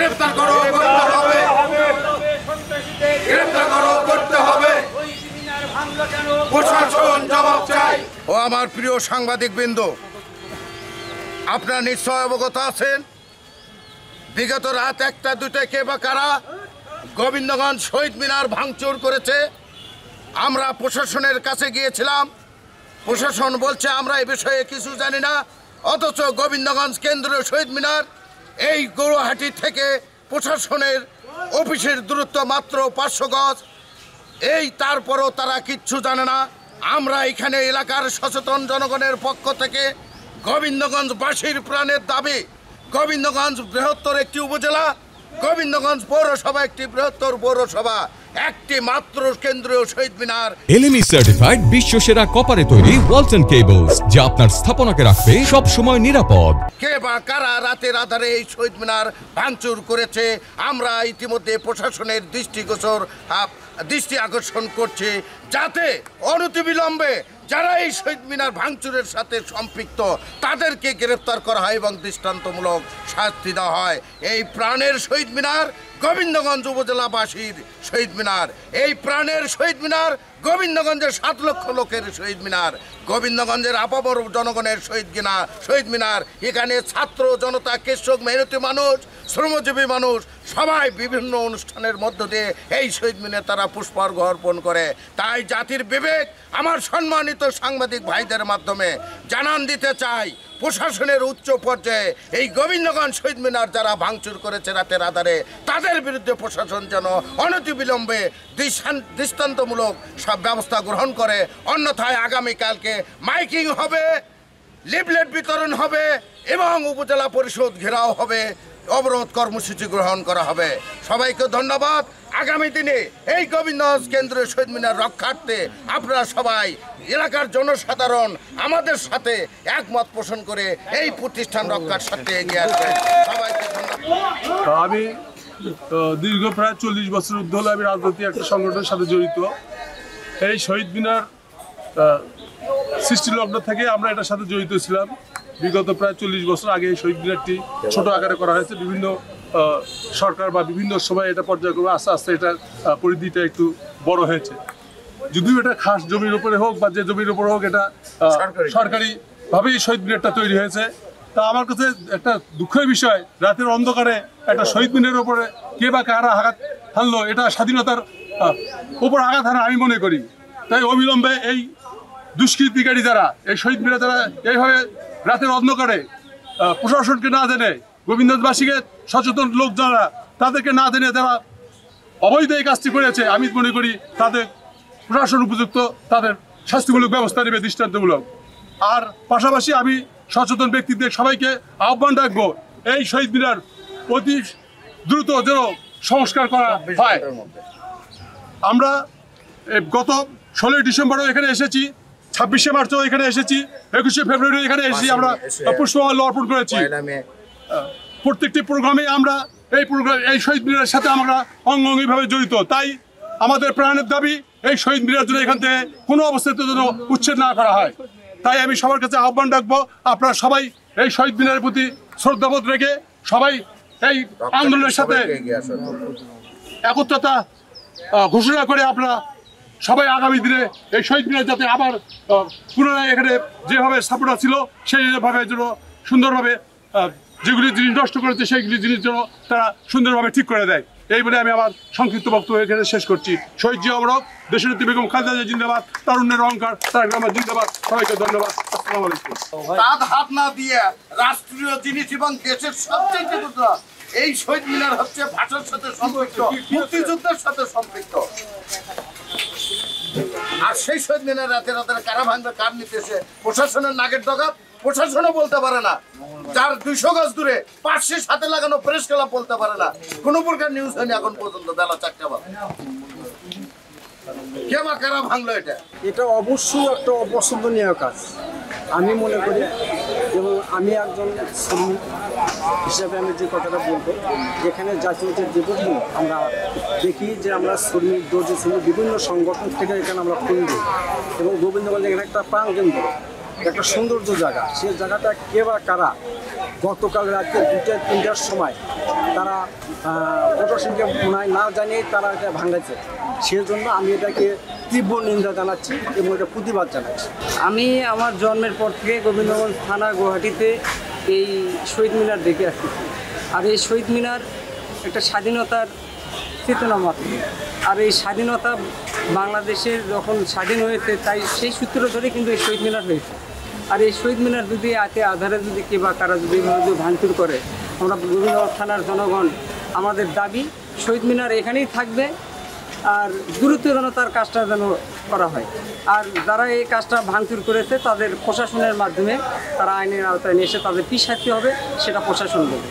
গ্রেফতার করো, করতে হবে, গ্রেফতার করো, করতে হবে। প্রশাসন জবাব চাই। ও আমার প্রিয় সাংবাদিকবৃন্দ, আপনারা নিশ্চয় অবগত আছেন বিগত রাত 1টা-2টায় কে বা কারা গোবিন্দগঞ্জ শহীদ মিনার ভাঙচুর করেছে। আমরা প্রশাসনের কাছে গিয়েছিলাম, প্রশাসন বলছে আমরা এই বিষয়ে কিছু জানি না। অথচ গোবিন্দগঞ্জ কেন্দ্রীয় শহীদ মিনার এই গৌরহাটি থেকে প্রশাসনের অফিসের দূরত্ব মাত্র 500 গজ। এই তারপরও তারা কিচ্ছু জানে না। আমরা এখানে এলাকার সচেতন জনগণের পক্ষ থেকে গোবিন্দগঞ্জবাসীর প্রাণের দাবি, গোবিন্দগঞ্জ বৃহত্তর একটি উপজেলা, গোবিন্দগঞ্জ পৌরসভা একটি বৃহত্তর পৌরসভা, একটি মাত্র কেন্দ্রীয় শহীদ মিনার। এলএমই সার্টিফাইড বিশ্বসেরা কপারে তৈরি ওয়ালটন কেবলস, যা আপনার স্থাপনাকে রাখবে সব সময় নিরাপদ। কে বা কারা রাতের আধারে এই শহীদ মিনার ভাঙচুর করেছে আমরা ইতিমধ্যে প্রশাসনের দৃষ্টি আকর্ষণ করছি, যাতে অনতিবিলম্বে যারা এই শহীদ মিনার ভাঙচুরের সাথে সম্পৃক্ত তাদেরকে গ্রেফতার করা হয় এবং দৃষ্টান্তমূলক শাস্তি দেওয়া হয়। এই প্রাণের শহীদ মিনার গোবিন্দগঞ্জ উপজেলাবাসীর শহীদ মিনার, এই প্রাণের শহীদ মিনার গোবিন্দগঞ্জের 7 লক্ষ লোকের শহীদ মিনার, গোবিন্দগঞ্জের আপামর জনগণের শহীদ মিনার। এখানে ছাত্র জনতা, কৃষক, মেহনতি মানুষ, শ্রমজীবী মানুষ সবাই বিভিন্ন অনুষ্ঠানের মধ্য দিয়ে এই শহীদ মিনারে তারা পুষ্পার্ঘ অর্পণ করে। তাই জাতির বিবেক আমার সম্মানিত সাংবাদিক ভাইদের মাধ্যমে জানান দিতে চাই, প্রশাসনের উচ্চ পর্যায়ে এই গোবিন্দগঞ্জ শহীদ মিনার যারা ভাঙচুর করেছে রাতের আধারে তাদের বিরুদ্ধে প্রশাসন যেন অনতিবিলম্বে দৃষ্টান্তমূলক সব ব্যবস্থা গ্রহণ করে। অন্যথায় আগামীকালকে মাইকিং হবে, লিফলেট বিতরণ হবে এবং উপজেলা পরিষদ ঘেরাও হবে, অবরোধ কর্মসূচি গ্রহণ করা হবে। সবাইকে ধন্যবাদ। আগামী দিনে এই গোবিন্দগঞ্জ কেন্দ্রীয় শহীদ মিনার রক্ষার্থে আপনারা সবাই এলাকার জনসাধারণ আমাদের সাথে একমত পোষণ করে এই প্রতিষ্ঠান রক্ষার সাথে এগিয়ে আসবেন। সবাইকে ধন্যবাদ। আমি দীর্ঘ প্রায় 40 বছর ঊর্ধ্ব হলে আমি রাজনৈতিক একটা সংগঠনের সাথে জড়িত। এই শহীদ মিনার সৃষ্টি লগ্ন থেকে আমরা এটার সাথে জড়িত ছিলাম। বিগত প্রায় 40 বছর আগে এই শহীদ মিনারটি ছোট আকারে করা হয়েছে। বিভিন্ন সরকার বা বিভিন্ন সময় এটা পর্যায়ক্রমে আস্তে আস্তে এটার পরিধিটা একটু বড় হয়েছে। যদিও এটা খাস জমির উপরে হোক বা যে জমির উপরে হোক, এটা সরকারিভাবেই শহীদ মিনারটা তৈরি হয়েছে। তা আমার কাছে একটা দুঃখের বিষয়, রাতের অন্ধকারে একটা শহীদ মিনারের উপরে কে বা কারা আঘাত হানলো, এটা স্বাধীনতার উপর আঘাত হানা আমি মনে করি। তাই অবিলম্বে এই দুষ্কৃতিকারী যারা এই শহীদ মিনার যারা এইভাবে রাতের অন্ধকারে প্রশাসনকে না জেনে, গোবিন্দগঞ্জবাসীকে সচেতন লোক যারা তাদেরকে না জেনে যারা অবৈধ এই কাজটি করেছে, আমি মনে করি তাদের প্রশাসন উপযুক্ত তাদের শাস্তিমূলক ব্যবস্থা নেবে, দৃষ্টান্তমূলক। আর পাশাপাশি আমি সচেতন ব্যক্তিদের সবাইকে আহ্বান রাখবো, এই শহীদ মিনার অতি দ্রুত যেন সংস্কার করা হয়। আমরা গত 16 ডিসেম্বরও এখানে এসেছি, 26শে মার্চও এখানে এসেছি, 21শে ফেব্রুয়ারি এখানে এসেছি, আমরা পুষ্পমাল্য অর্পণ করেছি। প্রত্যেকটি প্রোগ্রামে আমরা এই শহীদ মিনারের সাথে আমরা অঙ্গীভাবে জড়িত। তাই আমাদের প্রাণের দাবি এই শহীদ মিনার জন্য এখান থেকে কোনো অবস্থাতে যেন উচ্ছেদ না করা হয়। তাই আমি সবার কাছে আহ্বান রাখবো, আপনারা সবাই এই শহীদ মিনারের প্রতি শ্রদ্ধাবোধ রেখে সবাই এই আন্দোলনের সাথে একত্রতা ঘোষণা করে আপনারা সবাই আগামী দিনে এই শহীদ মিনার যাতে আবার পুনরায় এখানে যেভাবে স্থাপনা ছিল সেইভাবে যেন সুন্দরভাবে যেগুলি জিনিস নষ্ট করেছে সেইগুলি জিনিস যেন তারা সুন্দরভাবে ঠিক করে দেয়। এই বলে আমি আমার সংক্ষিপ্ত বক্তব্য এখানে শেষ করছি। শহীদ জিয়া অমরক, দেশনেত্রী বেগম খালেদা জিয়া জিন্দাবাদ, তারুণ্যের অহংকার তারেক রহমান জিন্দাবাদ। সবাইকে ধন্যবাদ। আসসালামু আলাইকুম। তার হাত না দিয়ে রাষ্ট্রীয় জিনিস এবং দেশের সবচেয়ে এই শহীদ মিনার হচ্ছে ভাষার সাথে সম্পৃক্ত, মুক্তিযুদ্ধের সাথে সম্পৃক্ত। আর সেই শহীদ মিনার রাতের কারা ভাঙবে, কার নিতেছে প্রশাসনের নাগের ডগাত, প্রশাসনও বলতে পারে না। যার 200 গজ দূরে 500 সাথে লাগানো প্রেস ক্লাব বলতে পারে না। কোনো প্রকার নিউজ হয়নি এখন পর্যন্ত বেলা 4টা বাজে। কে বা কারা ভাঙলো এটা অবশ্যই একটা অপছন্দনীয় কাজ আমি মনে করি। এবং আমি একজন শ্রমিক হিসাবে আমি যে কথাটা বলবো, যেখানে জাতীয়তার দিবস আমরা দেখি যে আমরা শ্রমিক, দর্জি শ্রমিক বিভিন্ন সংগঠন থেকে এখানে আমরা ফোন দিই এবং গোবিন্দগঞ্জ এখানে একটা প্রাণকেন্দ্র। একটা সৌন্দর্য জায়গা, সে জায়গাটা কে বা কারা গতকাল রাতে 2টা-3টার সময় তারা প্রশাসনকে না জানিয়ে তারা এটা ভাঙাইছে। সেজন্য আমি এটাকে তীব্র নিন্দা জানাচ্ছি এবং এটা প্রতিবাদ জানাচ্ছি। আমি আমার জন্মের পর থেকে গোবিন্দগঞ্জ থানা গুয়াহাটিতে এই শহীদ মিনার দেখে আসতেছি। আর এই শহীদ মিনার একটা স্বাধীনতার চেতনা মাত্র। আর এই স্বাধীনতা বাংলাদেশের যখন স্বাধীন হয়েছে তাই সেই সূত্র ধরে কিন্তু এই শহীদ মিনার হয়েছে। আর এই শহীদ মিনার যদি আধারে যদি কে বা কারা যদি ভাঙচুর করে, আমরা গোবিন্দগঞ্জ থানার জনগণ আমাদের দাবি শহীদ মিনার এখানেই থাকবে, আর দ্রুত যেন তার কাজটা যেন করা হয়। আর যারা এই কাজটা ভাঙচুর করেছে তাদের প্রশাসনের মাধ্যমে তারা আইনের আওতায় নিয়ে এসে তাদের কি শাস্তি হবে সেটা প্রশাসন দেবে।